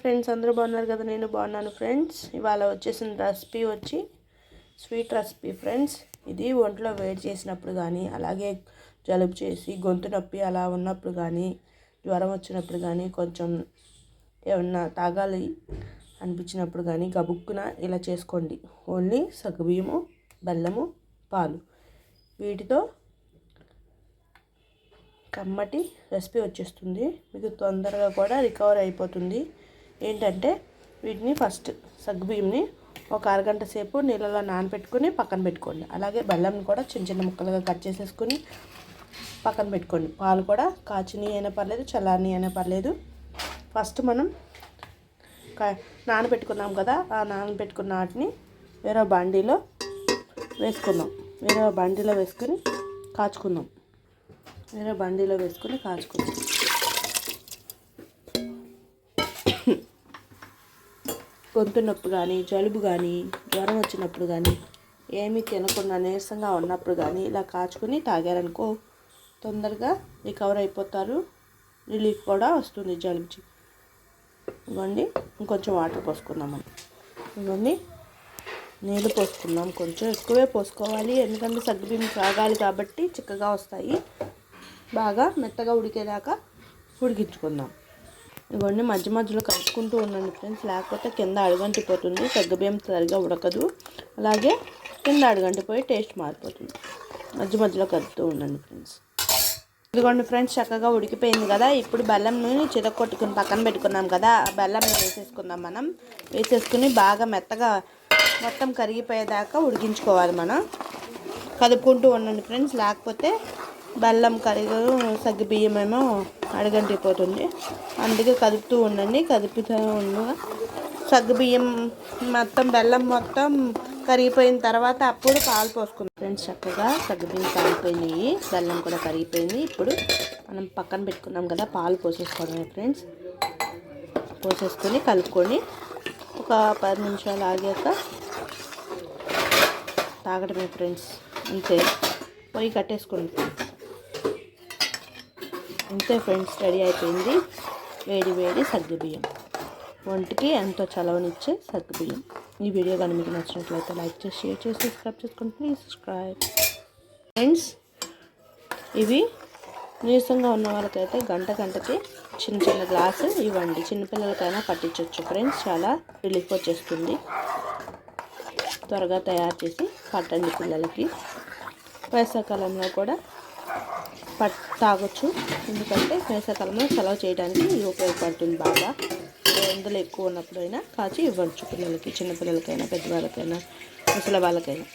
Friends అందరూ బాగున్నారు కదా, నేను బాగున్నాను ఫ్రెండ్స్. ఇవాళ వచ్చేసిన రెసిపీ వచ్చి స్వీట్ రెసిపీ ఫ్రెండ్స్. ఇది ఒంట్లో వేడి చేసినప్పుడు కానీ, అలాగే జలుబు చేసి గొంతు నొప్పి అలా ఉన్నప్పుడు కానీ, జ్వరం వచ్చినప్పుడు కానీ, కొంచెం ఏమన్నా తాగాలి అనిపించినప్పుడు కానీ గబుక్కున ఇలా చేసుకోండి. ఓన్లీ సగ్గుబియ్యము, బెల్లము, పాలు, వీటితో కమ్మటి రెసిపీ వచ్చేస్తుంది. మీకు తొందరగా కూడా రికవర్ అయిపోతుంది. ఏంటంటే వీటిని ఫస్ట్ సగ్గుబియ్యంని ఒక అరగంట సేపు నీళ్ళలో నానబెట్టుకుని పక్కన పెట్టుకోండి. అలాగే బెల్లంని కూడా చిన్న చిన్న ముక్కలుగా కట్ చేసేసుకుని పక్కన పెట్టుకోండి. పాలు కూడా కాచిని అయినా పర్లేదు, చల్లారని అయినా పర్లేదు. ఫస్ట్ మనం నానబెట్టుకున్నాం కదా, ఆ నానబెట్టుకున్న వాటిని వేరే బాండీలో వేసుకుందాం. వేరే బాండీలో వేసుకుని కాచుకుందాం. గొంతు నొప్పి కానీ, జలుబు కానీ, జ్వరం వచ్చినప్పుడు కానీ, ఏమీ తినకుండా నీరసంగా ఉన్నప్పుడు కానీ ఇలా కాచుకొని తాగారనుకో తొందరగా రికవర్ అయిపోతారు. రిలీఫ్ కూడా వస్తుంది జలుబుకి. ఇవ్వండి, ఇంకొంచెం వాటర్ పోసుకుందామని. ఇవ్వండి, నీళ్ళు పోసుకుందాం. కొంచెం ఎక్కువే పోసుకోవాలి, ఎందుకంటే సగ్గుబియ్యం తాగాలి కాబట్టి చిక్కగా వస్తాయి. బాగా మెత్తగా ఉడికేదాకా ఉడికించుకుందాం. ఇవన్నీ మధ్య మధ్యలో కలుపుకుంటూ ఉండండి ఫ్రెండ్స్, లేకపోతే కింద అడుగంటిపోతుంది. సగ్గుబియ్యం సరిగా ఉడకదు, అలాగే కింద అడుగంటిపోయి టేస్ట్ మారిపోతుంది. మధ్య మధ్యలో కలుపుతూ ఉండండి ఫ్రెండ్స్. ఇదిగోండి ఫ్రెండ్స్, చక్కగా ఉడికిపోయింది కదా. ఇప్పుడు బెల్లంని చితక్కొట్టుకుని పక్కన పెట్టుకున్నాం కదా, ఆ బెల్లంని వేసేసుకుందాం. మనం వేసేసుకుని బాగా మెత్తగా మొత్తం కరిగిపోయేదాకా ఉడికించుకోవాలి. మనం కలుపుకుంటూ ఉండండి ఫ్రెండ్స్, లేకపోతే బెల్లం కరిగదు, సగ్గుబియ్యం ఏమో అడుగంటిపోతుంది. అందుకే కదుపుతూ ఉండండి. కదుపుతూ ఉండగా సగ్గుబియ్యం మొత్తం బెల్లం మొత్తం కరిగిపోయిన తర్వాత అప్పుడు పాలు పోసుకుందాం ఫ్రెండ్స్. చక్కగా సగ్గుబియ్యం కరిగిపోయినాయి, బెల్లం కూడా కరిగిపోయింది. ఇప్పుడు మనం పక్కన పెట్టుకున్నాం కదా, పాలు పోసేసుకోవడమే ఫ్రెండ్స్. పోసేసుకొని కలుపుకొని ఒక 10 నిమిషాలు ఆగాక తాగడమే ఫ్రెండ్స్. అంతే, పొయ్యి కట్టేసుకోండి ఫ్రెండ్స్. అంతే ఫ్రెండ్స్, రెడీ అయిపోయింది వేడి వేడి సగ్గుబియ్యం. ఒంటికి ఎంతో చలవనిచ్చే సగ్గుబియ్యం. ఈ వీడియో కానీ మీకు నచ్చినట్లయితే లైక్ చేసి, షేర్ చేసి, సబ్స్క్రైబ్ చేసుకోండి. Please subscribe friends. ఇవి నీరసంగా ఉన్న వాళ్ళకైతే గంటకి చిన్న చిన్న గ్లాసు ఇవ్వండి. చిన్నపిల్లలకైనా పట్టించవచ్చు ఫ్రెండ్స్, చాలా రిలీఫ్ వచ్చేస్తుంది. త్వరగా తయారు చేసి పట్టండి పిల్లలకి. వేసవికాలంలో కూడా తాగొచ్చు, ఎందుకంటే వేసవికాలంలో సెలవు చేయడానికి ఇది ఉపయోగపడుతుంది. బాగా ఎండలు ఎక్కువ ఉన్నప్పుడైనా కాచి ఇవ్వచ్చు పిల్లలకి, చిన్నపిల్లలకైనా, పెద్దవాళ్ళకైనా, ముసలి వాళ్ళకైనా.